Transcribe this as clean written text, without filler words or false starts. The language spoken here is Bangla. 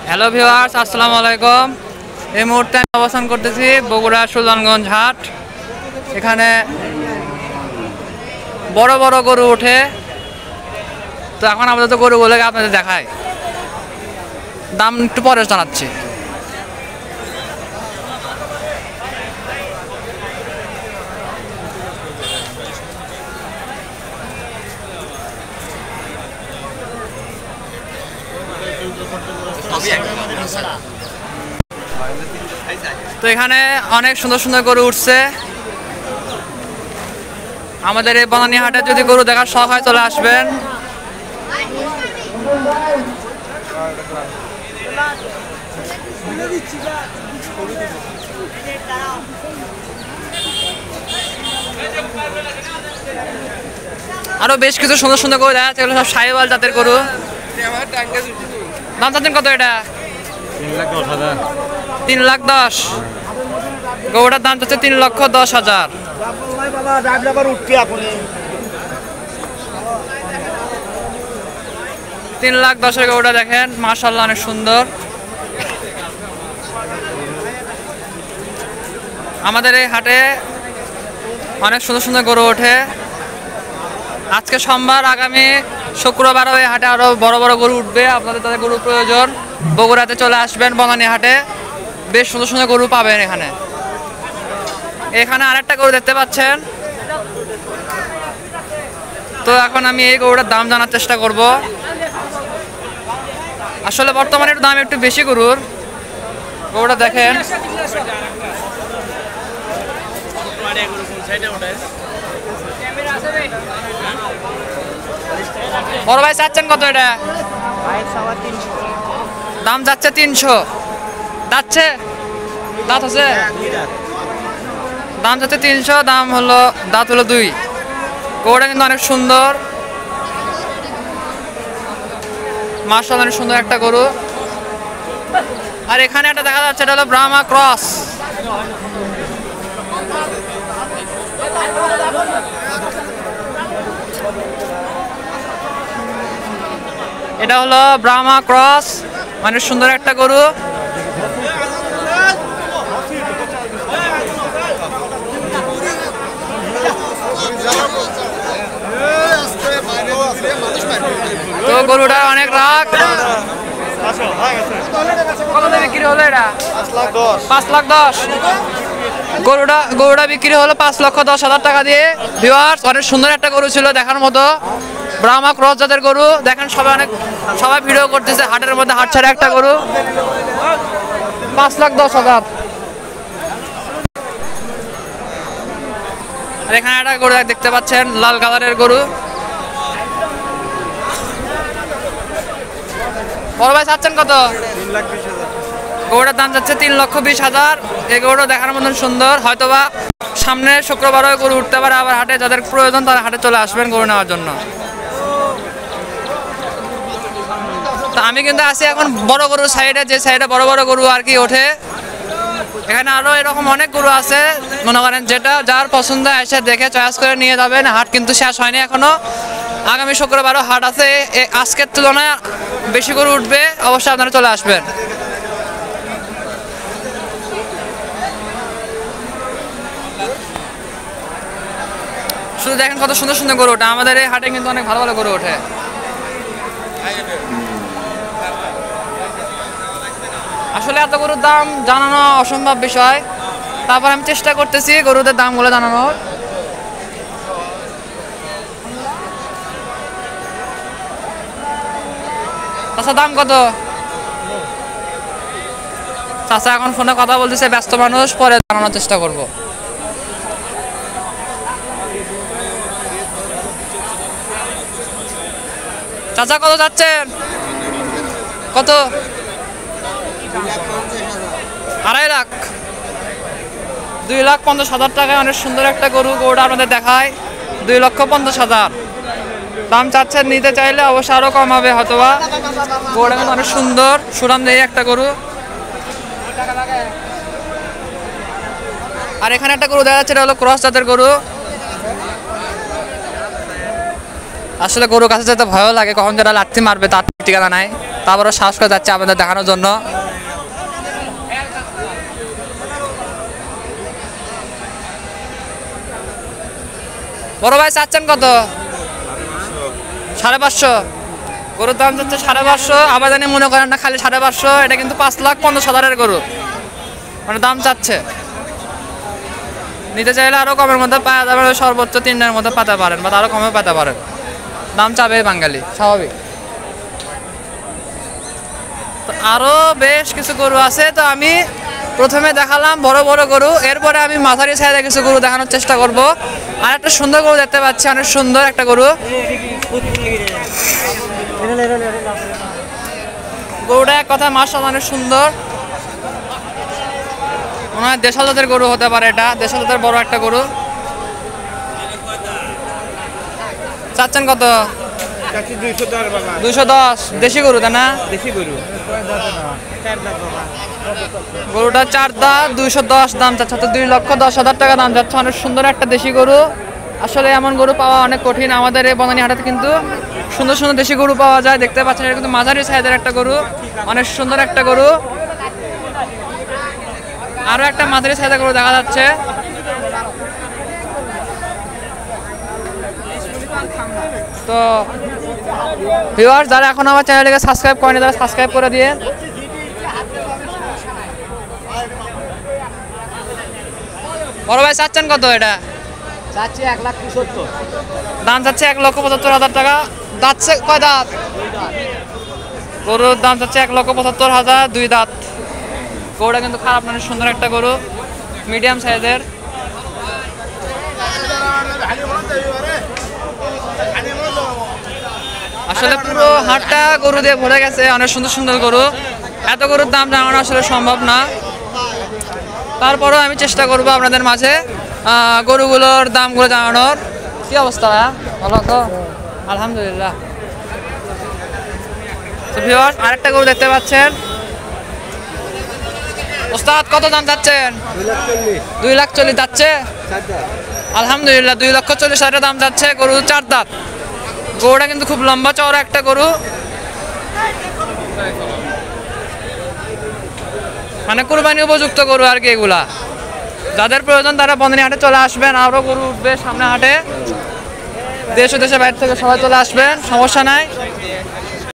হ্যালো ভিউয়ার্স, আসসালামু আলাইকুম। এই মুহূর্তে আমি অবস্থান করতেছি বগুড়া সুলতানগঞ্জ হাট। এখানে বড় বড় গরু ওঠে। তো এখন আপাতত গরুগুলোকে আপনাদের দেখায়, দাম একটু পরে জানাচ্ছি। তো এখানে অনেক সুন্দর সুন্দর গরু উঠছে। আমাদের এই বনানী হাটে যদি গরু দেখার শখ হয় চলে আসবেন। আরো বেশ কিছু সুন্দর সুন্দর গরু দেখা যাচ্ছে, এগুলো সব শাহিওয়াল জাতের গরু। দাম চাচ্ছেন কত এটা? 3,10,000। গরুটার দাম চাচ্ছে 3,10,000। 3,10,000 গরুটা দেখেন, মাশাআল্লাহ অনেক সুন্দর। আমাদের এই হাটে অনেক সুন্দর সুন্দর গরু ওঠে। আজকে সোমবার, আগামী শুক্রবারও এই হাটে আরো বড় বড় গরু উঠবে। আপনাদের তাদের গরু প্রয়োজন, বগুড়াতে চলে আসবেন বনানী হাটে। বেশ সুন্দর সুন্দর গরু পাবেন এখানে। এখানে আরেকটা গরু দেখতে পাচ্ছেন। তো এখন আমি এই গরুটার দাম জানার চেষ্টা করব। আসলে বর্তমানে দাম একটু বেশি গরুর। গরুটা দেখেন, বড় ভাই চাচ্ছেন কত এটা? দাম যাচ্ছে 300। যাচ্ছে, দাঁত আছে, দাম যাচ্ছে 300, দাম হলো দাঁত হলো 2। গরুটা কিন্তু অনেক সুন্দর, মাশাআল্লাহ অনেক সুন্দর একটা গরু। আর এখানে একটা দেখা যাচ্ছে, এটা হলো ব্রাহ্মা ক্রস। এটা হলো ব্রাহ্মা ক্রস, মানে সুন্দর একটা গরু। তো গরুটা অনেক রাগ। কত বিক্রি হলো এটা? 5,10,000। গরুটা বিক্রি হলো 5,10,000 টাকা দিয়ে। ভিউয়ার্স, অনেক সুন্দর একটা গরু ছিল, দেখার মতো। ব্রাহ্মা ক্রস জাতের গরু দেখেন। সবাই ভিডিও করতেছে হাটের মধ্যে, হাট ছাড়া একটা গরু। 5,10,000। আর এখানে একটা গরু দেখতে পাচ্ছেন, লাল কালারের গরু। বড় ভাই চাচ্ছেন কত? গরুটার দাম যাচ্ছে 3,20,000। এই গরুটা দেখার মতন সুন্দর। হয়তোবা সামনে শুক্রবারও গরু উঠতে পারে আবার হাটে। যাদের প্রয়োজন তারা হাটে চলে আসবেন গরু নেওয়ার জন্য। তা আমি কিন্তু আছি এখন বড় গরুর সাইডে, যে সাইডে বড় বড় গরু আর কি ওঠে। এখানে আরো এরকম অনেক গরু আছে। মনে করেন যেটা যার পছন্দ এসে দেখে চয়েস করে নিয়ে যাবেন। হাট কিন্তু শেষ হয়নি এখনো, আগামী শুক্রবারও হাট আছে। আজকের তুলনায় বেশি গরু উঠবে, অবশ্যই আপনারা চলে আসবেন। শুধু দেখেন কত সুন্দর সুন্দর গরু ওঠে। আমাদের এই হাটে কিন্তু অনেক ভালো ভালো গরু ওঠে। আসলে এত গরুর দাম জানানো অসম্ভব বিষয়, তারপর আমি চেষ্টা করতেছি গরুদের দামগুলো জানানোর। আচ্ছা, দাম কত? চাচা এখন ফোনে কথা বলতেছে, ব্যস্ত মানুষ, পরে জানানোর চেষ্টা করব। চাচা কত যাচ্ছেন? কত? 2.5 লাখ। 2,50,000 টাকায় অনেক সুন্দর একটা গরু। গরুটা আপনাদের দেখায়, 2,50,000 দাম চাচ্ছেন। নিতে চাইলে অবশ্যই আরো কম হবে হয়তোবা। গরুটা কিন্তু অনেক সুন্দর, সুনাম দেয় একটা গরু। আর এখানে একটা গরু দেখা যাচ্ছে, এটা হলো ক্রস জাতের গরু। আসলে গরু কাছে যেতে ভয় লাগে, কখন যেটা লাথি মারবে তার ঠিকানা নাই। তারপরে সাহস করে যাচ্ছে আপনাদের দেখানোর জন্য। বড় ভাই চাচ্ছেন কত? 550। গরুর দাম যাচ্ছে 550। আবার জানি মনে করেন না খালি 550, এটা কিন্তু 5,50,000 গরু মানে দাম চাচ্ছে। নিতে চাইলে আরো কমের মধ্যে পাওয়া যাবে, সর্বোচ্চ 3-এর মধ্যে পেতে পারেন বা আরো কমে পেতে পারেন। দাম চাবে বাঙালি, স্বাভাবিক। তো আরো বেশ কিছু গরু আছে, তো আমি প্রথমে দেখালাম বড় বড় গরু, এরপরে আমি মাঝারি সাইজের কিছু গরু দেখানোর চেষ্টা করব। আর একটা সুন্দর গরু দেখতে পাচ্ছি, অনেক সুন্দর একটা গরু। গরুটা এক কথা মাশাআল্লাহ অনেক সুন্দর, মনে হয় দেশাল জাতের গরু হতে পারে। এটা দেশাল জাতের বড় একটা গরু। চাচ্ছেন কত? 210। দেশি গরু তাই না? দেশি গরু গরুটা 4 দাঁত, 210 দাম চাচ্ছে, তো 2,10,000 টাকা দাম যাচ্ছে। অনেক সুন্দর একটা দেশি গরু। আসলে এমন গরু পাওয়া অনেক কঠিন আমাদের এই বনানী হাটে, কিন্তু সুন্দর সুন্দর দেশি গরু পাওয়া যায়। দেখতে পাচ্ছেন এটা কিন্তু মাঝারি সাইজের একটা গরু, অনেক সুন্দর একটা গরু। আরো একটা মাঝারি সাইজের গরু দেখা যাচ্ছে। তো ভিউয়ার্স, যারা এখন আমার চ্যানেলটাকে সাবস্ক্রাইব করেনি তারা সাবস্ক্রাইব করে দিয়ে। বড় ভাই চাচ্ছেন কত? এটা চাচ্ছি 1,75,000। দাম চাচ্ছে 1,75,000 টাকা। দাঁতছে কয় দাঁত? গরুর দাম চাচ্ছে 1,75,000, 2 দাঁত। গরুটা কিন্তু খারাপ মানে সুন্দর একটা গরু, মিডিয়াম সাইজের। আসলে পুরো হাটটা গরু দিয়ে ভরে গেছে, অনেক সুন্দর সুন্দর গরু। এত গরুর দাম জানানো আসলে সম্ভব না, তারপরেও আমি চেষ্টা করব আপনাদের মাঝে গরুগুলোর দামগুলো জানানোর। কি অবস্থা? ভালো তো, আলহামদুলিল্লাহ। তো ভিউয়ার্স, আরেকটা গরু দেখতে পাচ্ছেন। ওস্তাদ কত দাম চাচ্ছেন? 2,40,000 যাচ্ছে। আলহামদুলিল্লাহ, 2,40,000 দাম যাচ্ছে। গরু 4 দাঁত। গরুটা কিন্তু খুব লম্বা চওড়া একটা গরু, মানে কুরবানি উপযুক্ত গরু আর কি এগুলা। যাদের প্রয়োজন তারা বনানী হাটে চলে আসবেন, আরও গরু উঠবে সামনে হাটে। দেশ ও দেশের বাইরে থেকে সবাই চলে আসবেন, সমস্যা নাই।